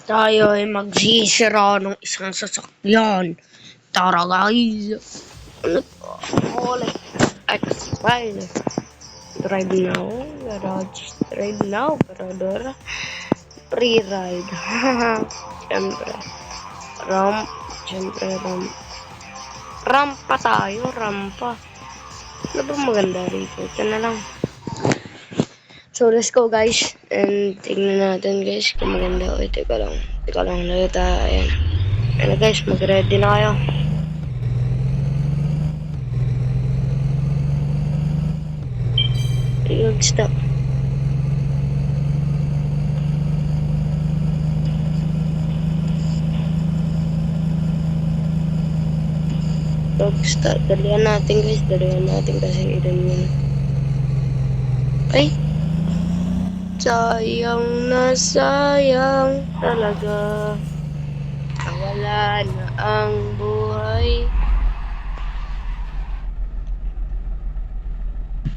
Tayo ay magsisira ng isang sasakyan. Tara guys. Ano to? Ulit. Exile. Drive now. Garage. Drive now. Paradora. Pre-ride. Siyempre. Ramp. Siyempre ramp. Rampa tayo. Rampa. Ano ba maganda rito? Ito na lang. So, let's go guys. And tingnan natin guys kung maganda. O, teka lang. Teka lang. Nalita. Ayan. Ano guys, mag-ready na kayo. Stop. Stop. Dalihan natin guys. Dalihan natin kasi ilan yun. Ay! Sayang na sayang talaga. Nawala na ang buhay.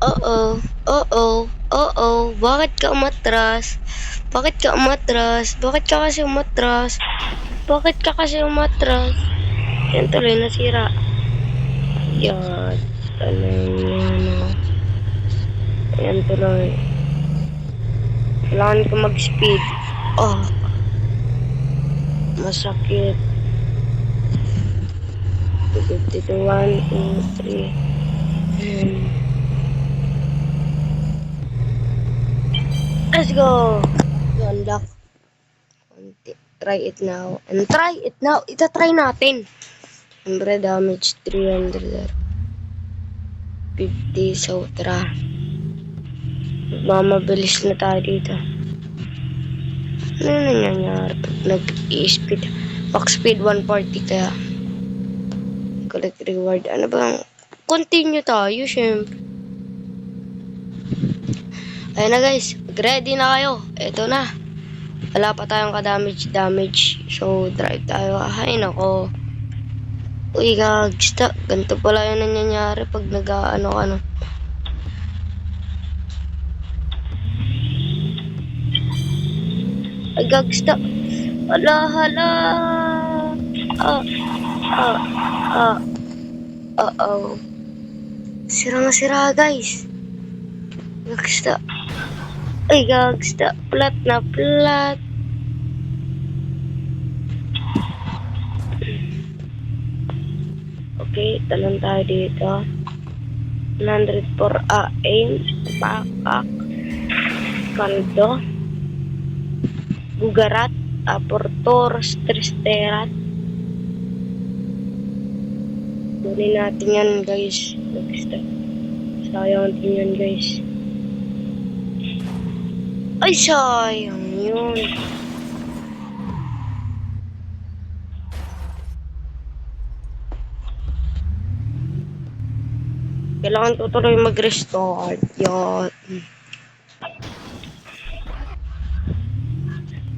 Oo, oo, oo. Bakit ka umatras? Bakit ka umatras? Bakit ka kasi umatras? Bakit ka kasi umatras? Yan tuloy nasira. Yan. Yan tuloy. Kailangan ko mag-speed. Oh. Masakit. 52, 1, 2, 3. Let's go! Unlock. Try it now. And try it now. Ita-try natin. Siyempre, damage 300. 50 sa ultra. Magmamabilis na tayo dito. Ano nangyayari pag nag-i-speed? Max speed 140 kaya. Collect reward. Ano bang? Continue tayo, syempre. Ayun na guys, ready na kayo. Ito na. Wala pa tayong ka-damage. So, drive tayo. Ay, nako. Uy, gagsta. Ganito pala yung nangyayari pag nag-ano. Ay, gagsta. Hala. Uh-oh. Sira guys. Gagsta. Ay, gagsta. Plat na plat. Okay, talon tayo dito. 100 for aim. Pakak. Kaldo. Gugarat. Aportor. Tristerat. Kunin natin yan guys. Gagsta. Sayang din yan guys. Ay, sayang yun. Kailangan ko tuloy mag-restart. Yun.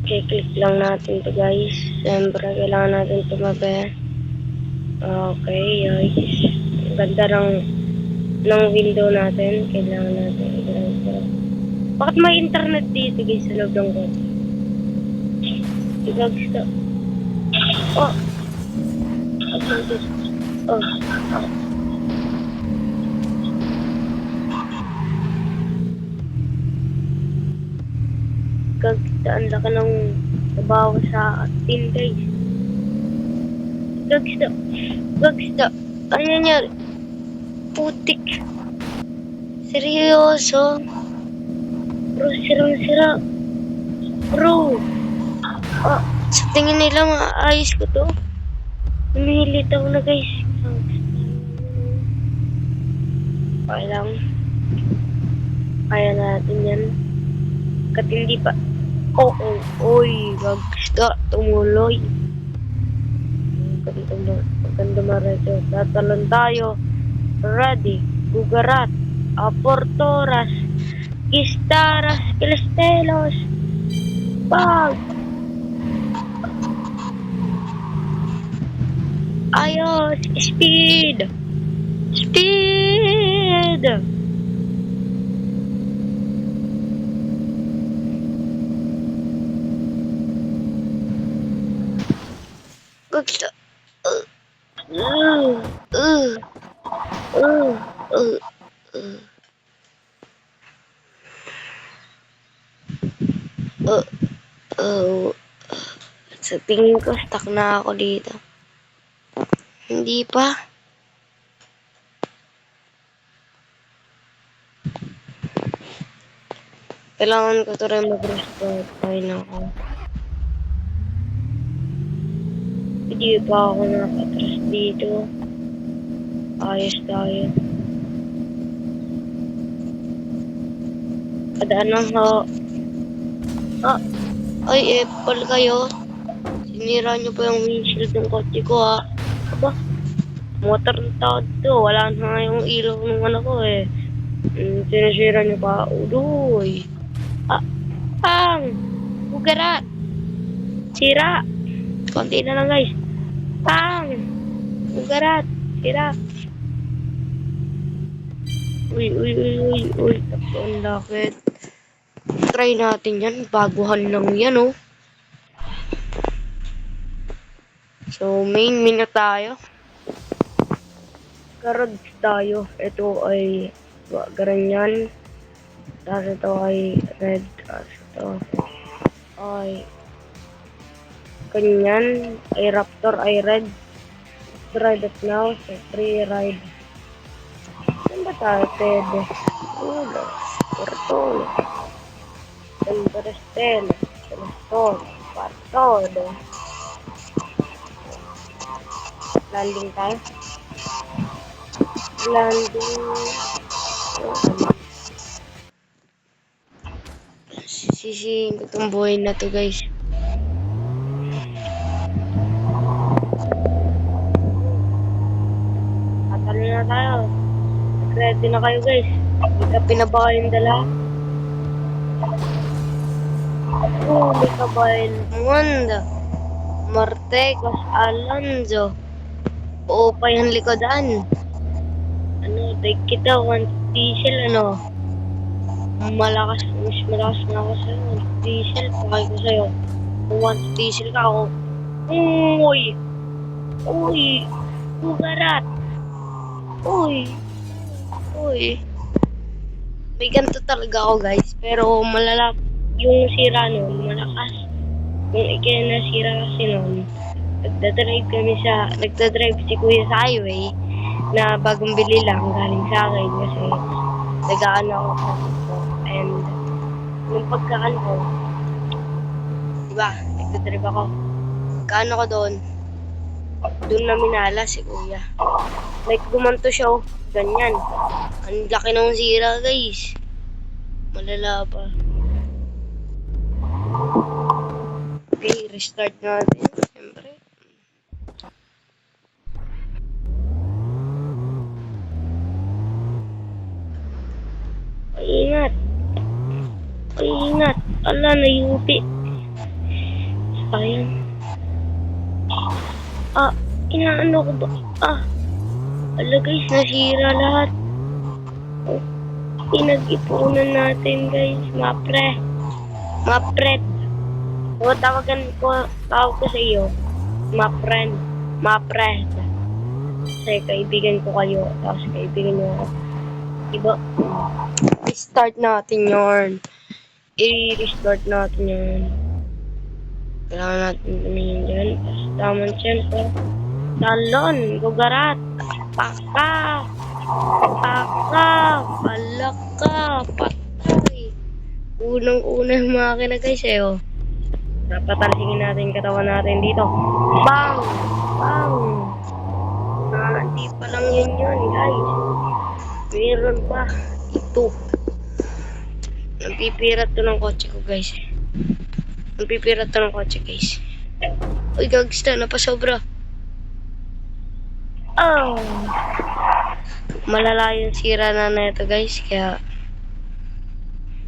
Okay, click lang natin to guys. Siyempre, kailangan natin tumabi. Okay, guys. Ganda ng window natin. Kailangan natin. Bakit may internet dito guys sa loob ng kotse? Igagsta. Oh. Oh. Gagsta. Ang laki ng trabaho sa atin guys. Gagsta. Ano nangyari? Putik. Seryoso? Bro, sirang-sira. Bro. Sa tingin nila maayos ko to. Namilit ako na guys. Okay lang. Kaya natin yan. Katindi pa. Oy. Gagsta. Tumuloy. Maganda maradyo. Tatalon tayo. Ready. Gugarat. Aportoras. Kistaras. Kilestelos. Pag. Ayos. Speed. Gusto. Uh, uh, uh, uh, uh, uh, uh. Sa tingin ko, stuck na ako dito. Hindi pa. Kailangan ko to rin mag-restart. Ay, nako. Hindi pa ako nakatras dito. Ayos tayo. Kadaan lang ho. Ah, ay, Apple kayo. Sinira nyo pa yung windshield ng kotse ko, ha. Aba, motor na tao dito. Wala na yung ilaw ng anak ko, eh. Sinisira nyo pa. Udoy. Ah, pang! Bugarat! Sira! Konti na lang, guys. Pang! Bugarat! Sira! Uy, uy, uy, uy, uy. Ang lakit. Try natin yan. Baguhan lang yan, oh. So, main na tayo. Garage tayo. Ito ay ganyan. Tapos ito ay red. Tapos ito ay ganyan. Ay Raptor ay red. Ride it now. So, free ride. Saan ba tayo pwede? Ulo. Portolo. Interestel. Celestol. Partodo. Landing tayo. Landing. Sisihin ko itong buhay na to, guys. Atalo na tayo. Ready na kayo, guys. Hindi ka pinabaka yung dala. Hindi ka ba yung mundo? Martecos Alonzo. Oo pa yung likodan. Ano, take kita, one diesel, ano. Mas malakas na ako sa'yo. One diesel, pakay ko sa'yo. Kung one diesel ka ako. Uy! Uy! Bugarat! Uy! Uy! May ganito talaga ako, guys. Pero malala yung sira nun, malakas. Yung ikinasira kasi nun, nagdadrive si Kuya sa highway na bagong bili lang galing sa akin kasi nagaan ako sa dito. And yung pagkaan ko, diba, nagdadrive ako. Pagkaan ako doon na minala si Kuya. Like, gumanto siya, oh. Ganyan. Ang laki ng sira, guys. Malala pa. Okay, restart natin. Siyempre. Ingat. Ingat. Ala, nayupi. Sayang. Inaano ko ba? Ala, guys, nasira lahat. Pinag-ipunan natin, guys. Mapred. So, tawag ko sa iyo. Mapred. Kasi kaibigan ko kayo. Tapos kaibigan nyo ako. Diba? I-start natin yun. I-restart natin yun. Kailangan natin tumingin dyan. Tapos taman siyempre. Talon. Gugarat. Paka. Palaka. Patay. Unang-una yung makina, guys, eh, oh. Napatalisingin natin yung katawan natin dito. Bang! Hindi pa lang yun, guys. Meron pa. Ito. Napipirat to ng kotse ko, guys. Uy, gagsta. Napasobra. Malala yung sira na ito, guys. Kaya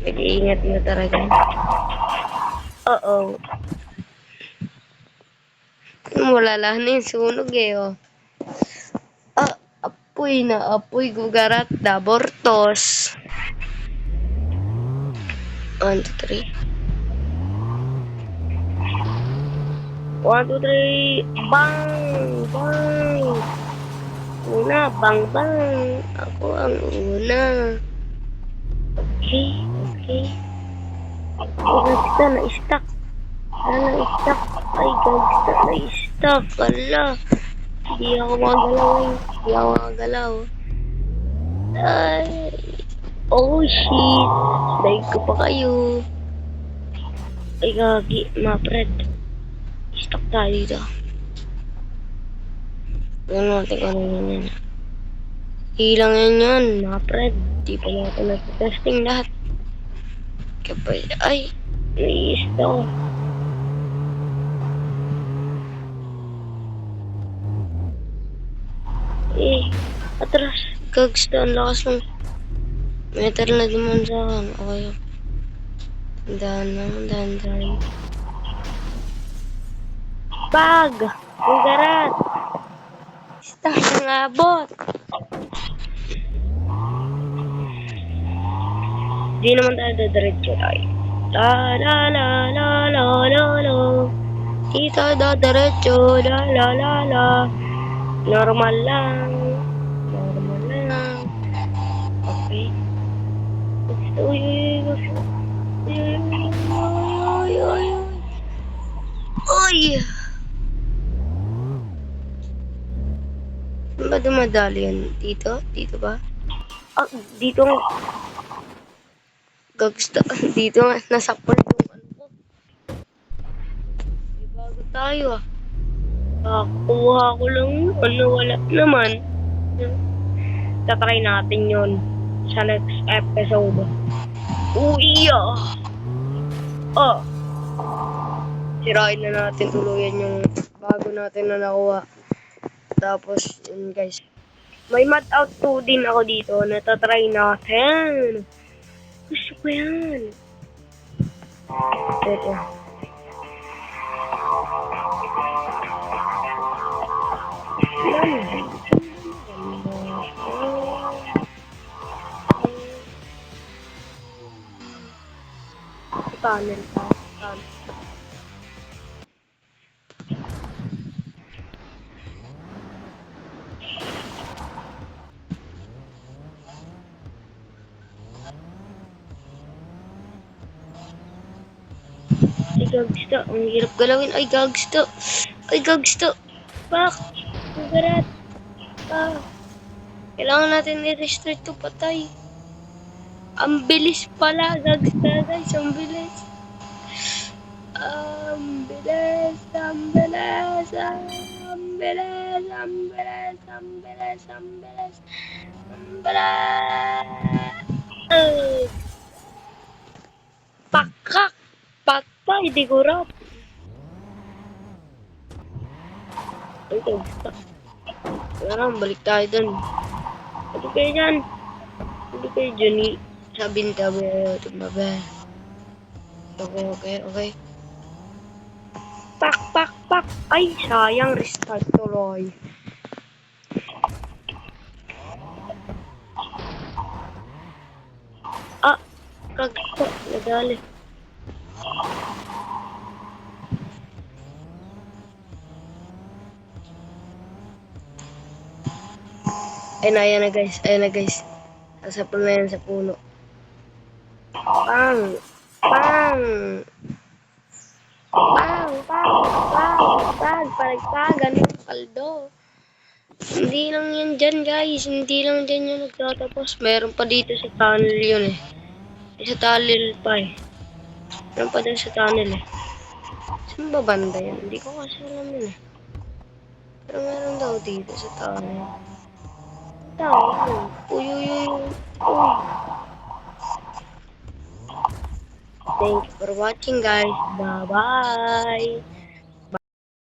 mag-iingat na talaga. Wala na yung sunog, eh, oh. Apoy, gugarat, dabortos. 1, 2, 3. 1, 2, 3. Bang! Bang! Una, bang, bang. Ako ang una. Okay, okay. Gagsta, na-stuck. Na-stuck. Ay, gagsta, na-stuck. Ala. Hindi ako magalaw eh. Hindi ako magalaw. Ay. Oh, shit. Daig ko pa kayo. Ay, gagi. Mapred. Stuck tayo dito. Tignan natin kung ano yun. Hilang yan. Mapred. Di pa natin nasa-testing lahat. Kapag, ay. Naiista ko. Atras. Gagsta. Ang lakas ng meter na naman sa akin. Okay. Dahan naman. Dahan. Bag! Ugarat! Stop ng abot! Di naman tayo dadiretso tayo. La la la la la la la. Di tayo dadiretso. La la la la. Normal lang. Normal lang. Okay. Uy, uy, uy. Uy! Saan ba dumadali yan? Dito? Dito ba? Ah, dito nga. Gagsta. Dito nga. Nasa part yung ano ko. May bago tayo ah. Kuha ko lang yun. Wala naman. Tatry natin yun sa next episode. Uy ah! Oh! Sirain na natin tuluyan yung bago natin na nakuha. Tapos, yun guys. May mat out 2 din ako dito. Natatry natin. Gusto ko yan. Ito. Tunnel pa. Ay, gagsta. Ang hirap galawin. Ay, gagsta. Ay, gagsta. Pak! Ugarat. Pak! Kailangan natin i-restart to patay. Ang bilis pala. Gagsta, guys. Ang bilis. Ang bilis. Ang bilis. Ang bilis. Ang bilis. Ang bilis. Ang bilis. Ang bilis. Pakak! Patay, di ko rap. Ay, gagsta. Parang balik tayo dun. Hindi kayo dyan. Hindi kayo dyan. Sabihin tabi. Tumbabe. Okay. Pak. Ay, sayang. Restart tuloy. Ah, kagsa. Nadali. Ayan na guys. Sasapal na yan sa puno. Pang! Palagpagan ng kaldo. Hindi lang yan dyan guys. Hindi lang dyan yung nagtatapos. Meron pa dito sa tunnel yun eh. Sa tunnel pa eh. Meron pa dyan sa tunnel eh. Saan ba banda yan? Hindi ko kasi alam yun eh. Pero meron daw dito sa tunnel. Uy. Thank you for watching guys. Bye-bye.